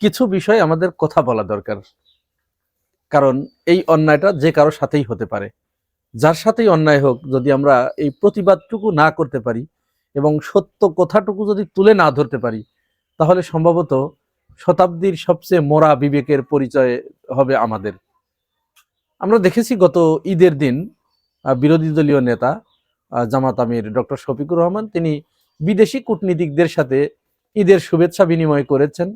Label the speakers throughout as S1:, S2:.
S1: কিছু বিষয় আমাদের কথা বলা দরকার, কারণ এই অন্যায়টা যে কারোর সাথেই হতে পারে। যার সাথেই অন্যায় হোক, যদি আমরা এই প্রতিবাদটুকু না করতে পারি এবং সত্য কথাটুকু যদি তুলে না ধরতে পারি, তাহলে সম্ভবত শতাব্দীর সবচেয়ে মোরা বিবেকের পরিচয় হবে আমাদের। আমরা দেখেছি গত ঈদের দিন বিরোধী দলীয় নেতা জামাত আমির ডক্টর শফিকুর রহমান তিনি বিদেশি কূটনীতিকদের সাথে ঈদের শুভেচ্ছা বিনিময় করেছেন।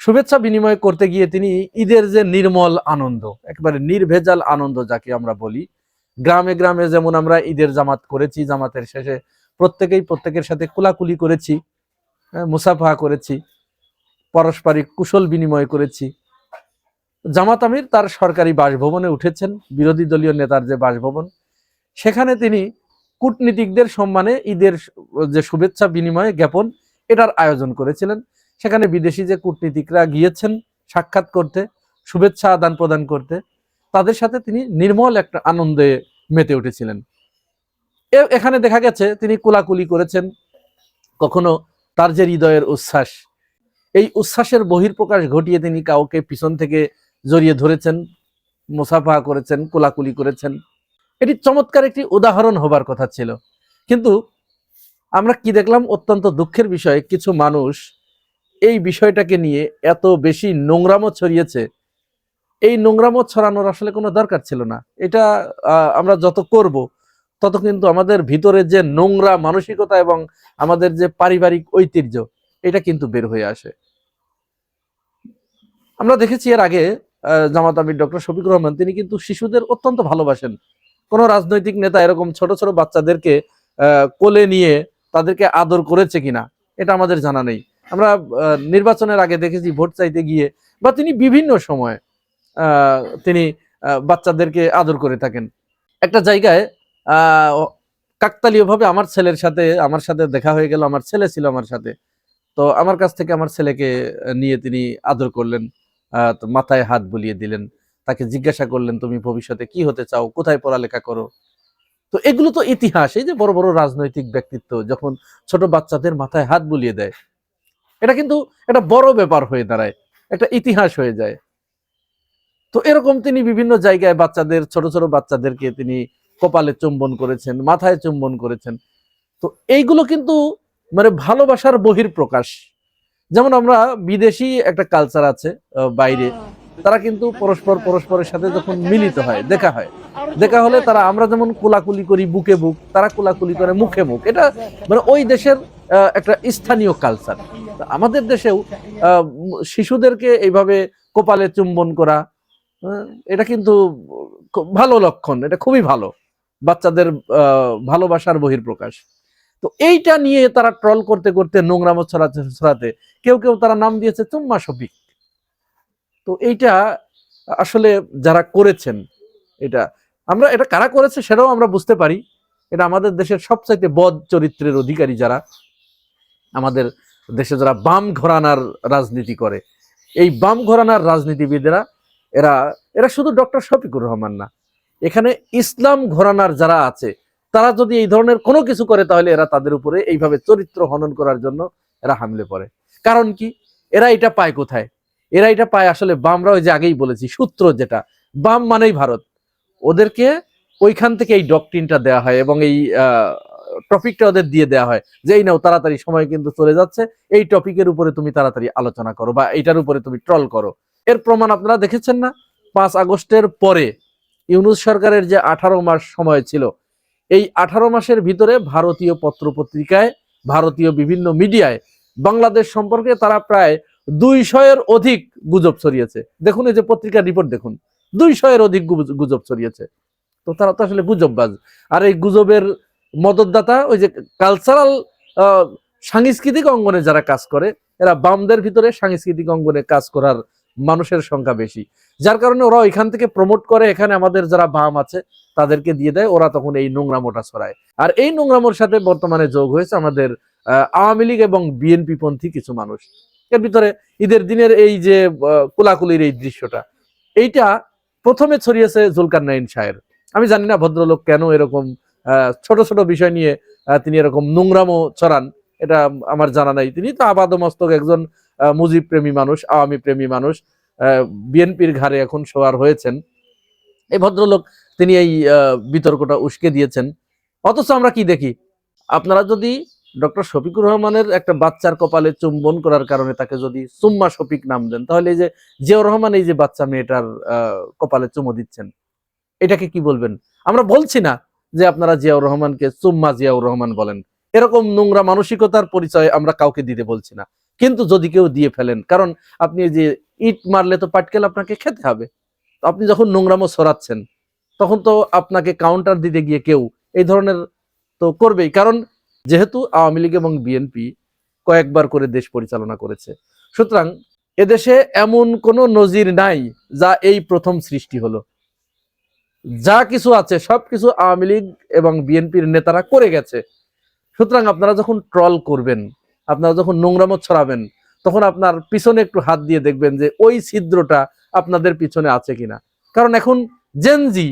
S1: শুভেচ্ছা বিনিময় করতে গিয়ে তিনি ঈদের যে নির্মল আনন্দ, একেবারে নির্ভেজাল আনন্দ যাকে আমরা বলি, গ্রামে গ্রামে যেমন আমরা ঈদের জামাত করেছি, জামাতের শেষে প্রত্যেকেই প্রত্যেকের সাথে কুলাকুলি করেছি, মুসাফাহা করেছি, পারস্পরিক কুশল বিনিময় করেছি। জামাত আমির তার সরকারি বাসভবনে উঠেছেন, বিরোধী দলীয় নেতার যে বাসভবন, সেখানে তিনি কূটনীতিকদের সম্মানে ঈদের যে শুভেচ্ছা বিনিময় জ্ঞাপন এটার আয়োজন করেছিলেন। সেখানে বিদেশি যে কূটনীতিকরা গিয়েছেন সাক্ষাৎ করতে, শুভেচ্ছা আদান প্রদান করতে, তাদের সাথে তিনি নির্মল একটা আনন্দে মেতে উঠেছিলেন। এখানে দেখা গেছে তিনি কোলাকুলি করেছেন, কখনো তার যে হৃদয়ের উচ্ছ্বাস, এই উচ্ছ্বাসের বহিঃপ্রকাশ ঘটিয়ে তিনি কাউকে পিছন থেকে জড়িয়ে ধরেছেন, মুসাফা করেছেন, কোলাকুলি করেছেন। এটি চমৎকার একটি উদাহরণ হবার কথা ছিল, কিন্তু আমরা কি দেখলাম, অত্যন্ত দুঃখের বিষয়, কিছু মানুষ এই বিষয়টাকে নিয়ে এত বেশি নোংরামো ছড়িয়েছে। এই নোংরামো ছড়ানোর আসলে কোনো দরকার ছিল না। এটা আমরা যত করব তত কিন্তু আমাদের ভিতরে যে নোংরা মানসিকতা এবং আমাদের যে পারিবারিক ঐতিহ্য, এটা কিন্তু বের হয়ে আসে। আমরা দেখেছি এর আগে জামাত আমির ডক্টর শফিকুর রহমান তিনি কিন্তু শিশুদের অত্যন্ত ভালোবাসেন। কোন রাজনৈতিক নেতা এরকম ছোট ছোট বাচ্চাদেরকে কোলে নিয়ে তাদেরকে আদর করেছে কিনা এটা আমাদের জানা নেই। আমরা নির্বাচনের আগে দেখেছি ভোট চাইতে গিয়ে বা তিনি বিভিন্ন সময় তিনি বাচ্চাদেরকে আদর করে থাকেন। একটা জায়গায় কাকতালীয়ভাবে আমার সাথে দেখা হয়ে গেল, আমার ছেলে ছিল আমার সাথে, তো আমার কাছ থেকে আমার ছেলেকে নিয়ে তিনি আদর করলেন, তো মাথায় হাত বুলিয়ে দিলেন, তাকে জিজ্ঞাসা করলেন তুমি ভবিষ্যতে কি হতে চাও, কোথায় পড়ালেখা করো। তো এগুলো তো ইতিহাস। এই যে বড় বড় রাজনৈতিক ব্যক্তিত্ব যখন ছোট বাচ্চাদের মাথায় হাত বুলিয়ে দেয়, এটা কিন্তু একটা বড় ব্যাপার হয়ে দাঁড়ায়, একটা ইতিহাস হয়ে যায়। তো এরকম তিনি বিভিন্ন জায়গায় বাচ্চাদের, ছোট ছোট বাচ্চাদেরকে তিনি কপালে চুম্বন করেছেন, মাথায় চুম্বন করেছেন। তো এইগুলো কিন্তু মানে ভালোবাসার বহিঃপ্রকাশ। যেমন আমরা বিদেশি একটা কালচার আছে বাইরে, তারা কিন্তু পরস্পরের সাথে যখন মিলিত হয়, দেখা হলে তারা, আমরা যেমন কোলাকুলি করি বুকে বুক, তারা কোলাকুলি করে মুখে মুখ। এটা মানে ওই দেশের একটা স্থানীয় কালচার। আমাদের দেশেও শিশুদেরকে এইভাবে কপালে চুম্বন করা, এটা কিন্তু ভালো লক্ষণ, এটা খুবই ভালো, বাচ্চাদের ভালোবাসার বহিঃপ্রকাশ। তো এইটা নিয়ে তারা ট্রল করতে করতে, নোংরামো ছড়াতে কেউ কেউ তারা নাম দিয়েছে চুম্মা শফিক। তো এইটা আসলে যারা করেছেন, এটা কারা করেছে সেটাও আমরা বুঝতে পারি। এটা আমাদের দেশের সবচাইতে বদ চরিত্রের অধিকারী যারা, আমাদের দেশে যারা বাম ঘরানার রাজনীতি করে, এই বাম ঘরানার রাজনীতিবিদেরা, এরা এরা শুধু ডক্টর শফিকুর রহমান না, এখানে ইসলাম ঘরানার যারা আছে, তারা যদি এই ধরনের কোনো কিছু করে, তাহলে এরা তাদের উপরে এইভাবে চরিত্র হনন করার জন্য এরা হামলে পড়ে। কারণ কি, এরা এটা পায় কোথায়? এরা এটা পায় আসলে বামরা, ওই যে আগেই বলেছি, সূত্র যেটা, বাম মানেই ভারত, ওদেরকে ওইখান থেকে এই ডকট্রিনটা দেওয়া হয় এবং এই টপিকটা ওদের দিয়ে দেওয়া হয় যে এই নাও, তাড়াতাড়ি সময় কিন্তু চলে যাচ্ছে, এই টপিকের উপরে তুমি তাড়াতাড়ি আলোচনা করো বা এইটার উপরে তুমি ট্রল করো। এর প্রমাণ আপনারা দেখেছেন না, 5 আগস্টের পরে ইউনূস সরকারের যে 18 মাস সময় ছিল, এই 18 মাসের ভিতরে ভারতীয় পত্রপত্রিকায়, ভারতীয় বিভিন্ন মিডিয়ায় বাংলাদেশ সম্পর্কে তারা প্রায় 200-এর অধিক গুজব ছড়িয়েছে। দেখুন এই যে পত্রিকার রিপোর্ট দেখুন, 200-এর অধিক গুজব ছড়িয়েছে। তো তারা তো আসলে গুজববাজ। আর এই গুজবের মদতদাতা ওই যে কালচারাল সাংস্কৃতিক অঙ্গনে যারা কাজ করে, এরা বামদের ভিতরে সাংস্কৃতিক অঙ্গনে কাজ করার মানুষের সংখ্যা বেশি, যার কারণে ওরা এখান থেকে প্রমোট করে, এখানে আমাদের যারা বাম আছে তাদেরকে দিয়ে দেয়, ওরা তখন এই নোংরামোটা ছড়ায়। আর এই নোংরামোর সাথে বর্তমানে যোগ হয়েছে আমাদের আওয়ামী লীগ এবং বিএনপি পন্থী কিছু মানুষ। এর ভিতরে ঈদের দিনের এই যে কোলাকুলির এই দৃশ্যটা, এইটা প্রথমে ছড়িয়েছে জুলকারনাইন শাহের। আমি জানি না ভদ্রলোক কেন এরকম ছোট ছোট বিষয় নিয়ে তিনি এরকম নোংরামো ছড়ান, এটা আমার জানা নাই। তিনি তো আপাদমস্তক একজন মুজিব প্রেমী মানুষ, আওয়ামী প্রেমী মানুষ, বিএনপির ঘাড়ে এখন সওয়ার হয়েছেন, এই ভদ্রলোক তিনি এই বিতর্কটা উস্কে দিয়েছেন। অথচ আমরা কি দেখি, আপনারা যদি ডক্টর শফিকুর রহমানের একটা বাচ্চার কপালে চুম্বন করার কারণে তাকে যদি সুম্মা শফিক নাম দেন, তাহলে এই যে জিয়াউর রহমান এই যে বাচ্চা মেয়েটার কপালে চুমো দিচ্ছেন, এটাকে কি বলবেন? আমরা বলছি না যে আপনারা জিয়াউর রহমানকে সুম্মা জিয়াউর রহমান বলেন, এরকম নোংরা মানসিকতার পরিচয় আমরা কাউকে দিতে বলছি না, কিন্তু যদি কেউ দিয়ে ফেলেন, কারণ আপনি যে ইট মারলে তো পাটকেল আপনাকে খেতে হবে, আপনি যখন নোংরামো ছড়াচ্ছেন তখন তো আপনাকে কাউন্টার দিতে গিয়ে কেউ এই ধরনের তো করবেই। কারণ যেহেতু আওয়ামী লীগ এবং বিএনপি কয়েকবার করে দেশ পরিচালনা করেছে, সুতরাং এদেশে এমন কোনো নজির নাই যা এই প্রথম সৃষ্টি হলো। যা কিছু আছে সবকিছু আওয়ামী লীগ এবং বিএনপির নেতারা করে গেছে। সুতরাং আপনারা যখন ট্রল করবেন, আপনারা যখন নোংরামো ছড়াবেন, তখন আপনার পিছনে একটু হাত দিয়ে দেখবেন যে ওই ছিদ্রটা আপনাদের পিছনে আছে কিনা। কারণ এখন জেনজি,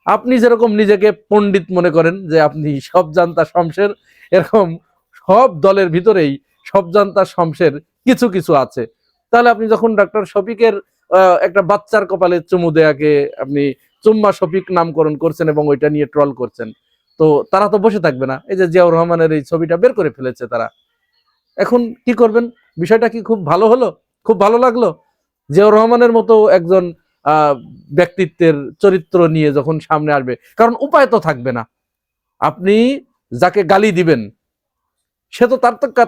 S1: আপনি যেরকম নিজেকে পণ্ডিত মনে করেন যে আপনি সব জানতা শমশের, এরকম সব দলের ভিতরেই সব জানতা শমশের কিছু কিছু আছে। তাহলে আপনি যখন ডক্টর শফিকের একটা বাচ্চার কপালে চুমু দেয়াকে আপনি চুম্মা শফিক নামকরণ করছেন এবং ওইটা নিয়ে ট্রল করছেন, তো তারা তো বসে থাকবে না। এই যে জিয়াউর রহমানের এই ছবিটা বের করে ফেলেছে তারা, এখন কি করবেন? বিষয়টা কি খুব ভালো হলো? খুব ভালো লাগলো? জিয়াউর রহমানের মতো একজন ব্যক্তিত্বের চরিত্র নিয়ে যখন সামনে আসবে, কারণ উপায় তো থাকবে না। আপনি যাকে গালি দিবেন সে তো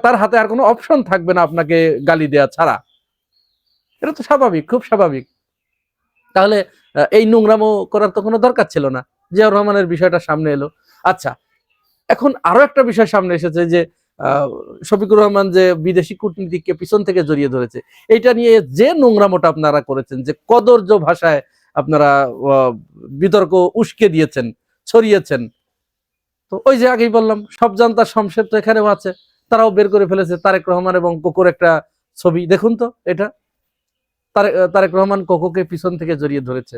S1: তার হাতে আর কোনো অপশন থাকবে না আপনাকে গালি দেয়া ছাড়া। এটা তো স্বাভাবিক, খুব স্বাভাবিক। তাহলে এই নোংরামো করার তো কোনো দরকার ছিল না। জিয়াউর রহমানের বিষয়টা সামনে এলো। আচ্ছা, এখন আরো একটা বিষয় সামনে এসেছে যে শফিকুর রহমান যে বিদেশি কূটনীতিককে পিছন থেকে জড়িয়ে ধরেছে, এইটা নিয়ে যে নোংরামোটা আপনারা করেছেন, যে কদর্য ভাষায় আপনারা বিতর্ক উস্কে দিয়েছেন, ছড়িয়েছেন, তো ওই যে আগেই বললাম সব জানতা শমশের তো এখানেও আছে, তারাও বের করে ফেলেছে তারেক রহমান এবং কোকোর একটা ছবি। দেখুন তো এটা, তারেক রহমান কোকোকে পিছন থেকে জড়িয়ে ধরেছে।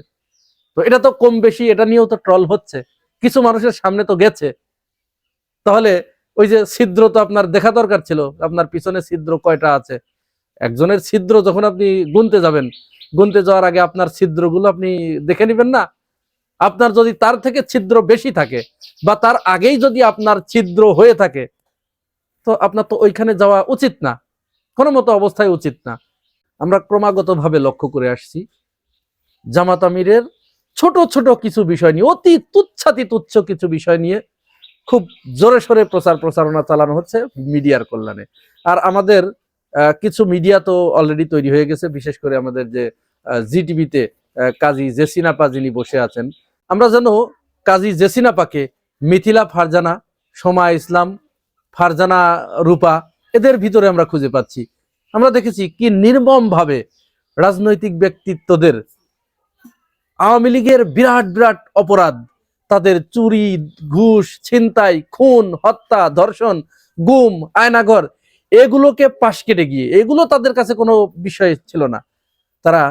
S1: তো এটা তো কম বেশি, এটা নিয়েও তো ট্রল হচ্ছে, কিছু মানুষের সামনে তো গেছে। তাহলে ওই যে ছিদ্র তো আপনার দেখা দরকার ছিল, আপনার পিছনে ছিদ্র কয়টা আছে। একজনের ছিদ্র যখন আপনি গুনতে যাবেন, গুনতে যাওয়ার আগে আপনার ছিদ্রগুলো আপনি দেখে নেবেন না? আপনার যদি তার থেকে ছিদ্র বেশি থাকে বা তার আগেই যদি আপনার ছিদ্র হয়ে থাকে, তো আপনার তো ওইখানে যাওয়া উচিত না, কোনো মতো অবস্থায় উচিত না। আমরা ক্রমাগতভাবে লক্ষ্য করে আসছি জামাত আমিরের ছোট ছোট কিছু বিষয় নিয়ে, অতি তুচ্ছাতি তুচ্ছ কিছু বিষয় নিয়ে খুব জোরে সোরে প্রচারণা চালানো হচ্ছে মিডিয়ার কল্যাণে। আর আমাদের কিছু মিডিয়া তো অলরেডি তৈরি হয়ে গেছে, বিশেষ করে আমাদের যে জি টিভিতে কাজী জেসিনাপা যিনি বসে আছেন, আমরা যেন কাজী জেসিনাপাকে মিথিলা ফারজানা, সোমা ইসলাম, ফারজানা রূপা, এদের ভিতরে আমরা খুঁজে পাচ্ছি। আমরা দেখেছি কি নির্মম ভাবে রাজনৈতিক ব্যক্তিত্বদের, আওয়ামী লীগের বিরাট বিরাট অপরাধ, তাদের চুরি, ঘুষ, ছিনতাই, খুন, হত্যা, ধর্ষণ, গুম, আয়নাঘর, এগুলোকে পাশ কেটে গিয়ে, এগুলো তাদের কাছে কোনো বিষয় ছিল না। তারা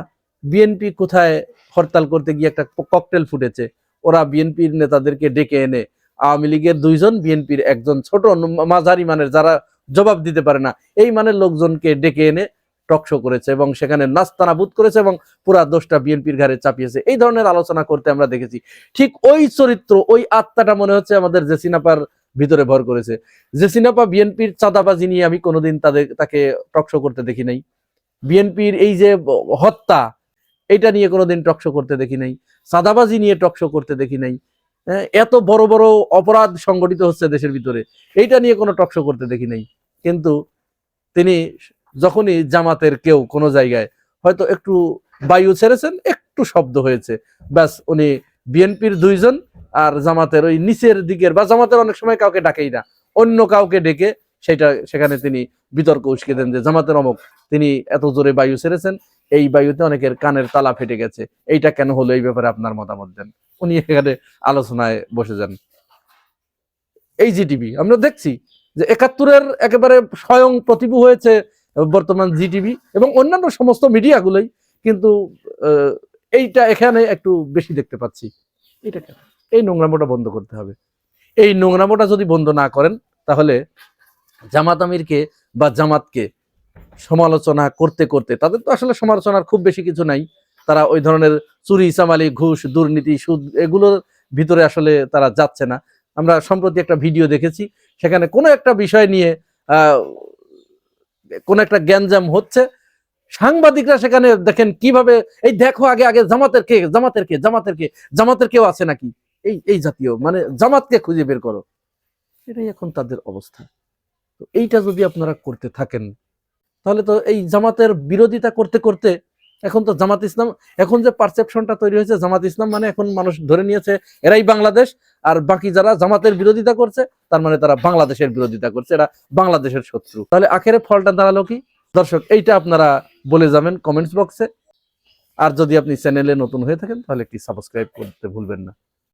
S1: বিএনপি কোথায় হরতাল করতে গিয়ে একটা ককটেল ফুটেছে, ওরা বিএনপির নেতাদেরকে ডেকে এনে, আওয়ামী লীগের 2 জন, বিএনপির 1 জন, ছোট মাঝারি মানের যারা জবাব দিতে পারে না, এই মানের লোকজনকে ডেকে এনে টকশো করেছে এবং সেখানে নাস্তানাবুদ করেছে এবং পুরা দোষটা বিএনপির ঘাড়ে চাপিয়েছে। এই ধরনের আলোচনা করতে আমরা দেখেছি। ঠিক ওই চরিত্র, ওই আত্মাটা মনে হচ্ছে আমাদের জেসিনাপার ভিতরে ভর করেছে। জেসিনাপা বিএনপির চাঁদাবাজি নিয়ে আমি কোনোদিন তাকে টকশো করতে দেখি নাই। বিএনপির এই যে হত্যা, এটা নিয়ে কোনোদিন টকশো করতে দেখি নাই। চাঁদাবাজি নিয়ে টকশো করতে দেখি নাই। এত বড় বড় অপরাধ সংগঠিত হচ্ছে দেশের ভিতরে, এইটা নিয়ে কোনো টকশো করতে দেখি নাই। কিন্তু তিনি যখনই জামাতের কেউ কোনো জায়গায় হয়তো একটু বায়ু ছেড়েছেন, একটু শব্দ হয়েছে, ব্যাস উনি বিএনপির 2 জন আর জামাতের ওই নিচের দিকের, বা জামাতের অনেক সময় কাউকে ডাকেই না, অন্য কাউকে ডেকে সেখানে তিনি বিতর্ক উস্কে দেন যে জামাতের অমুক, তিনি এত জোরে বায়ু ছেড়েছেন, এই বায়ুতে অনেকের কানের তালা ফেটে গেছে, এইটা কেন হলো, এই ব্যাপারে আপনার মতামত দেন। উনি এখানে আলোচনায় বসে যান। এই জিটিভি আমরা দেখছি যে 71-এর একেবারে স্বয়ং প্রতিভূ হয়েছে বর্তমান জিটিভি এবং অন্যান্য সমস্ত মিডিয়াগুলোই, কিন্তু এইটা এখানে একটু বেশি দেখতে পাচ্ছি। এটা কেন? এই নোংরামোটা বন্ধ করতে হবে। এই নোংরামোটা যদি বন্ধ না করেন, তাহলে জামাত আমিরকে বা জামাতকে সমালোচনা করতে করতে, তাদের তো আসলে সমালোচনার খুব বেশি কিছু নাই, তারা ওই ধরনের চুরি চামারি ঘুষ দুর্নীতি সুদ এগুলোর ভিতরে আসলে তারা যাচ্ছে না। আমরা সম্প্রতি একটা ভিডিও দেখেছি, সেখানে কোনো একটা বিষয় নিয়ে কোন একটা গ্যাঞ্জাম হচ্ছে, সাংবাদিকরা সেখানে দেখেন কিভাবে, এই দেখো আগে আগে জামাতের কে, জামাতের কে, জামাতের কে, জামাতের কেউ আছে নাকি, এই এই জাতীয় মানে জামাতকে খুঁজে বের করো, এটাই এখন তাদের অবস্থা। তো এইটা যদি আপনারা করতে থাকেন, তাহলে তো এই জামাতের বিরোধিতা করতে করতে এখন তো জামাত ইসলাম, এখন যে পারসেপশনটা তৈরি হয়েছে জামাত ইসলাম মানে এখন মানুষ ধরে নিয়েছে এরাই বাংলাদেশ, আর বাকি যারা জামাতের বিরোধিতা করছে তার মানে তারা বাংলাদেশের বিরোধিতা করছে, এরা বাংলাদেশের শত্রু। তাহলে আখেরে ফলটা দাঁড়ালো কি? দর্শক, এইটা আপনারা বলে যাবেন কমেন্টস বক্সে। আর যদি আপনি চ্যানেলে নতুন হয়ে থাকেন তাহলে একটি সাবস্ক্রাইব করতে ভুলবেন না।